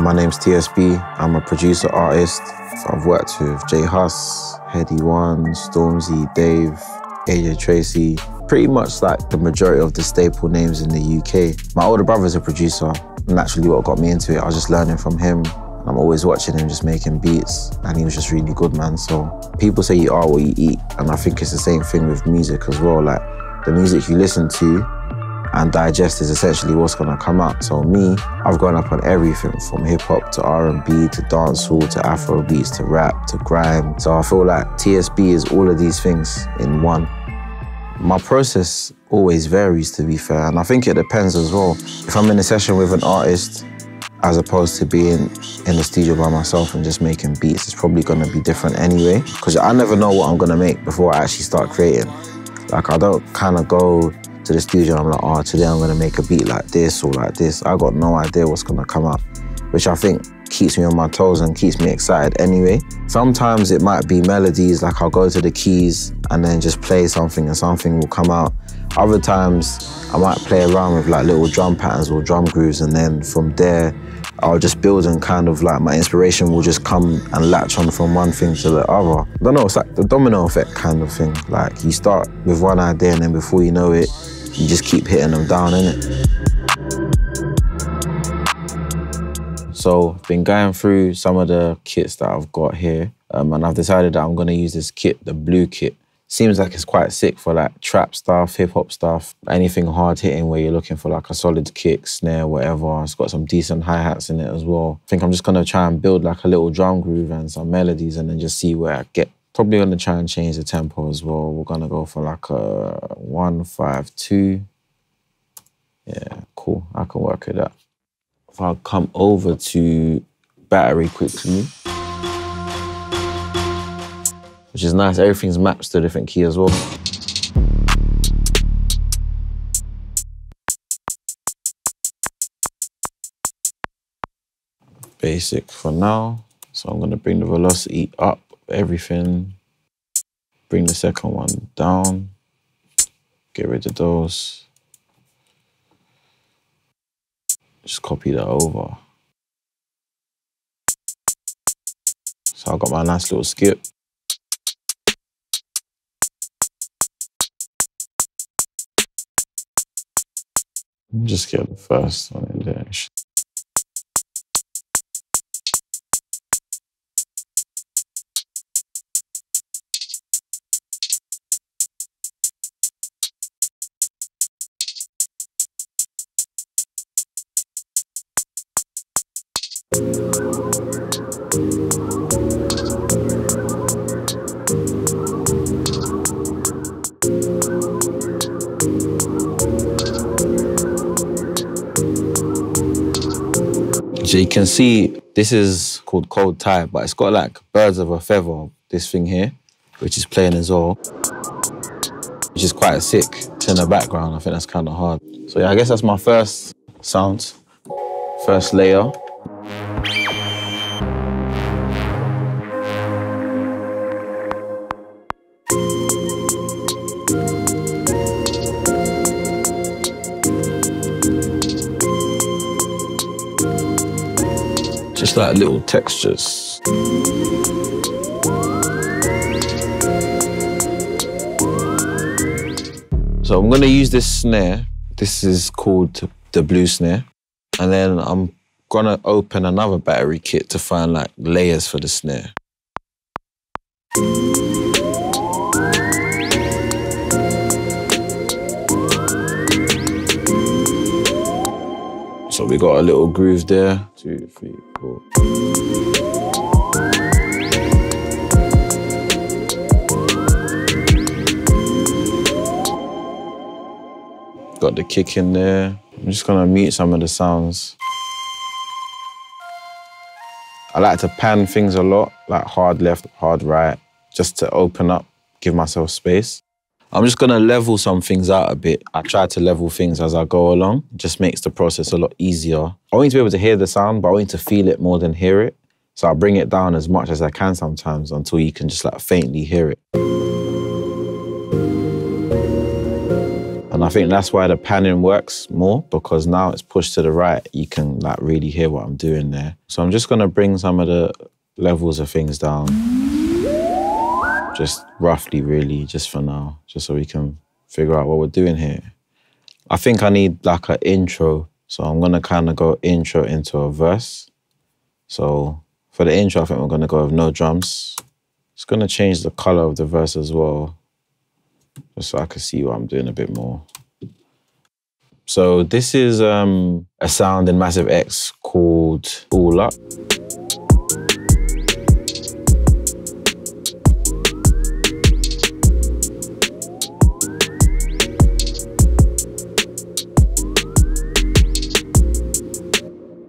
My name's TSB. I'm a producer, artist. I've worked with J Hus, Headie One, Stormzy, Dave, AJ Tracy. Pretty much like the majority of the staple names in the UK. My older brother's a producer. Naturally what got me into it, I was just learning from him. I'm always watching him just making beats, and he was just really good, man. So people say you are what you eat, and I think it's the same thing with music as well. Like the music you listen to and digest is essentially what's gonna come out. So me, I've grown up on everything from hip hop to R&B to dancehall to Afro beats to rap to grime. So I feel like TSB is all of these things in one. My process always varies, to be fair, and I think it depends as well. If I'm in a session with an artist, as opposed to being in the studio by myself and just making beats, it's probably gonna be different anyway, because I never know what I'm gonna make before I actually start creating. Like I don't kind of go to the studio and I'm like, oh, today I'm gonna make a beat like this or like this. I got no idea what's gonna come out, which I think keeps me on my toes and keeps me excited anyway. Sometimes it might be melodies, like I'll go to the keys and then just play something and something will come out. Other times I might play around with like little drum patterns or drum grooves, and then from there I'll just build and kind of like my inspiration will just come and latch on from one thing to the other. I don't know, it's like the domino effect kind of thing. Like you start with one idea and then before you know it, you just keep hitting them down, innit? So I've been going through some of the kits that I've got here, and I've decided that I'm gonna use this kit, the blue kit. Seems like it's quite sick for like trap stuff, hip hop stuff, anything hard hitting where you're looking for like a solid kick, snare, whatever. It's got some decent hi-hats in it as well. I think I'm just gonna try and build like a little drum groove and some melodies and then just see where I get. Probably gonna try and change the tempo as well. We're gonna go for like a 1-5-2. Yeah, cool, I can work with that. If I come over to battery quickly, which is nice, everything's matched to a different key as well. Basic for now. So I'm gonna bring the velocity up, everything. Bring the second one down. Get rid of those. Just copy that over. So I've got my nice little skip. Just get the first one in there. So you can see this is called Cold Tie, but it's got like birds of a feather, this thing here, which is playing as well, which is quite sick. It's in the background, I think that's kind of hard. So yeah, I guess that's my first sound, first layer. Just like little textures. So I'm gonna use this snare. This is called the blue snare. And then I'm gonna open another battery kit to find like layers for the snare. So we got a little groove there. 2, 3, 4. Got the kick in there. I'm just gonna mute some of the sounds. I like to pan things a lot, like hard left, hard right, just to open up, give myself space. I'm just gonna level some things out a bit. I try to level things as I go along. It just makes the process a lot easier. I want you to be able to hear the sound, but I want you to feel it more than hear it. So I'll bring it down as much as I can sometimes until you can just like faintly hear it. And I think that's why the panning works more, because now it's pushed to the right, you can like really hear what I'm doing there. So I'm just gonna bring some of the levels of things down. Just roughly, really, just for now, just so we can figure out what we're doing here. I think I need like an intro. So I'm gonna kind of go intro into a verse. So for the intro, I think we're gonna go with no drums. Just gonna change the color of the verse as well, just so I can see what I'm doing a bit more. So this is a sound in Massive X called All Up.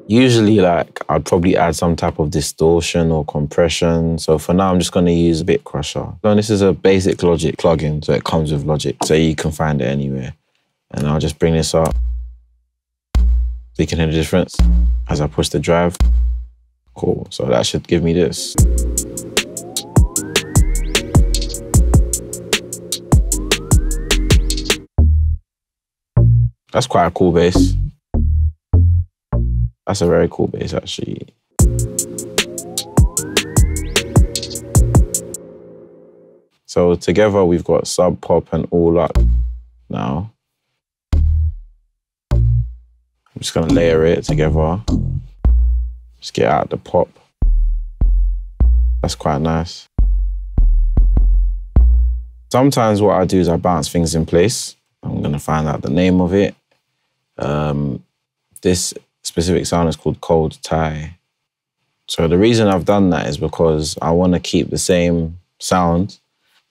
Usually, like, I'd probably add some type of distortion or compression. So for now, I'm just going to use a bit crusher. And this is a basic Logic plugin, so it comes with Logic, so you can find it anywhere. And I'll just bring this up. So you can hear the difference as I push the drive. Cool, so that should give me this. That's quite a cool bass. That's a very cool bass, actually. So together we've got Subpop and All Up now. I'm just gonna layer it together. Just get out the pop. That's quite nice. Sometimes what I do is I bounce things in place. I'm gonna find out the name of it. This specific sound is called Cold Tie. So the reason I've done that is because I want to keep the same sound.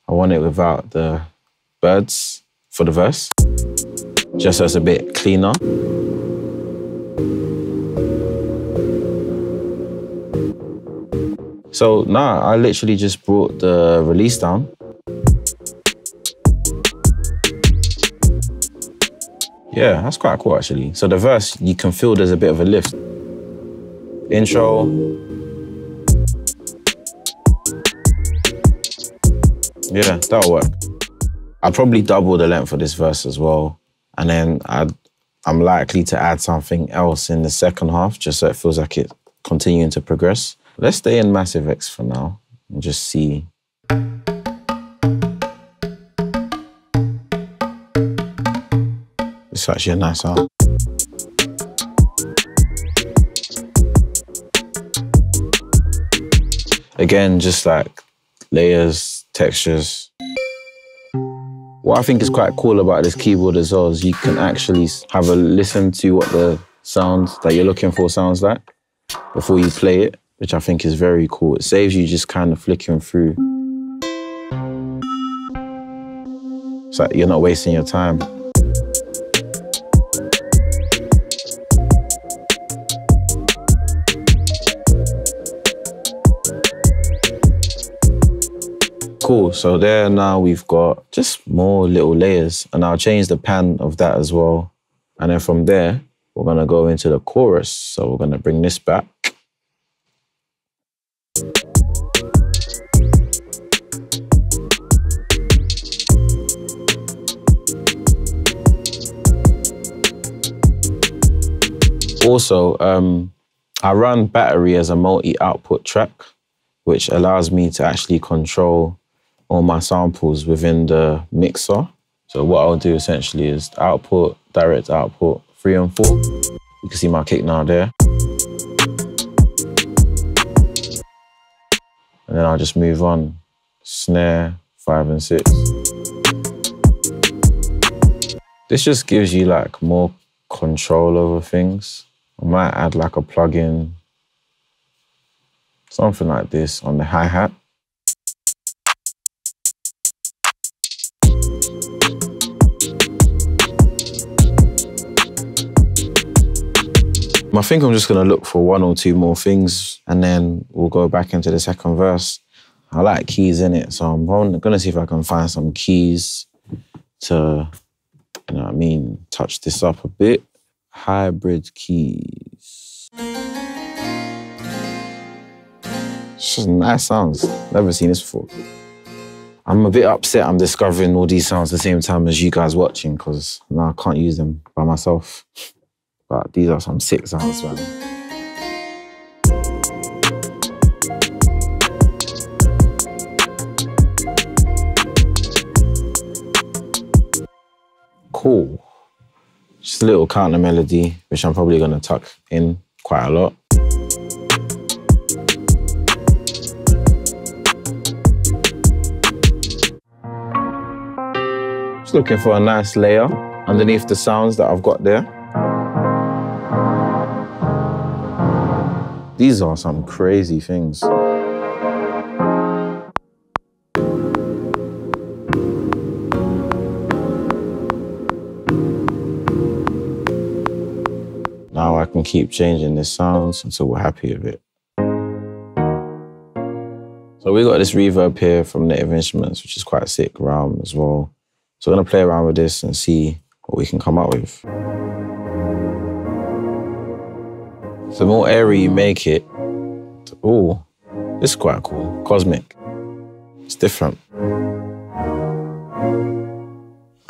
I want it without the birds for the verse, just so it's a bit cleaner. So now I literally just brought the release down. Yeah, that's quite cool, actually. So the verse, you can feel there's a bit of a lift. Intro. Yeah, that'll work. I'd probably double the length of this verse as well. And then I'm likely to add something else in the second half, just so it feels like it's continuing to progress. Let's stay in Massive X for now and just see. It's actually a nice sound. Again, just like layers, textures. What I think is quite cool about this keyboard as well is you can actually have a listen to what the sound that you're looking for sounds like before you play it, which I think is very cool. It saves you just kind of flicking through. It's like you're not wasting your time. Cool, so there now we've got just more little layers, and I'll change the pan of that as well. And then from there, we're gonna go into the chorus. So we're gonna bring this back. Also, I run battery as a multi-output track, which allows me to actually control all my samples within the mixer. So what I'll do essentially is output, direct output, 3 and 4. You can see my kick now there. And then I'll just move on. Snare, 5 and 6. This just gives you like more control over things. I might add like a plugin, something like this on the hi-hat. I think I'm just gonna look for 1 or 2 more things and then we'll go back into the second verse. I like keys in it, so I'm gonna see if I can find some keys to, you know what I mean, touch this up a bit. Hybrid keys. It's just nice sounds. Never seen this before. I'm a bit upset I'm discovering all these sounds at the same time as you guys watching, because now I can't use them by myself. But these are some sick sounds, man. Cool. Just a little counter melody, which I'm probably gonna tuck in quite a lot. Just looking for a nice layer underneath the sounds that I've got there. These are some crazy things. Now I can keep changing the sounds until we're happy with it. So we got this reverb here from Native Instruments, which is quite sick, RAUM as well. So we're gonna play around with this and see what we can come up with. The more airy you make it, oh, this is quite cool, cosmic. It's different.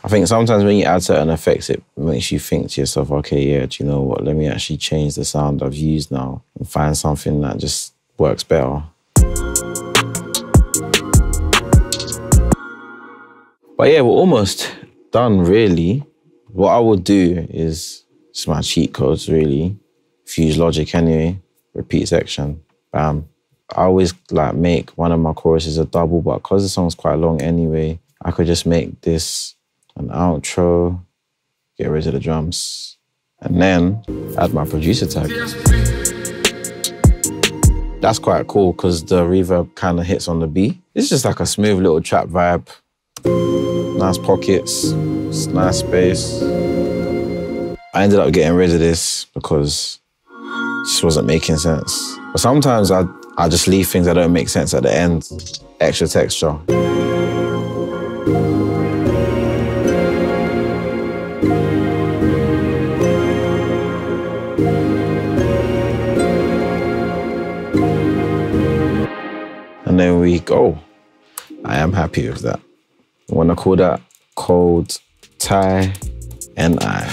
I think sometimes when you add certain effects, it makes you think to yourself, okay, yeah, do you know what, let me actually change the sound I've used now and find something that just works better. But yeah, we're almost done, really. What I would do is, it's my cheat codes, really. Fuse Logic anyway, repeat section, bam. I always like make one of my choruses a double, but because the song's quite long anyway, I could just make this an outro, get rid of the drums, and then add my producer tag. That's quite cool because the reverb kind of hits on the beat. It's just like a smooth little trap vibe. Nice pockets, nice space. I ended up getting rid of this because it just wasn't making sense. But sometimes I just leave things that don't make sense at the end, extra texture. And then we go. I am happy with that. I want to call that Cold Tie and I.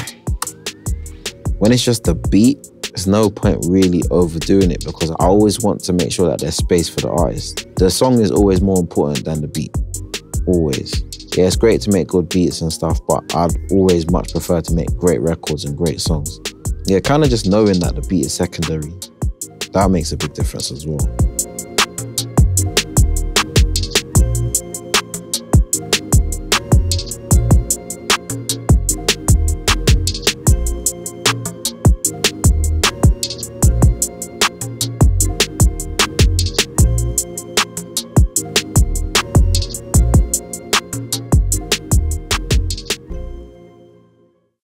When it's just the beat, there's no point really overdoing it because I always want to make sure that there's space for the artist. The song is always more important than the beat, always. Yeah, it's great to make good beats and stuff, but I'd always much prefer to make great records and great songs. Yeah, kind of just knowing that the beat is secondary, that makes a big difference as well.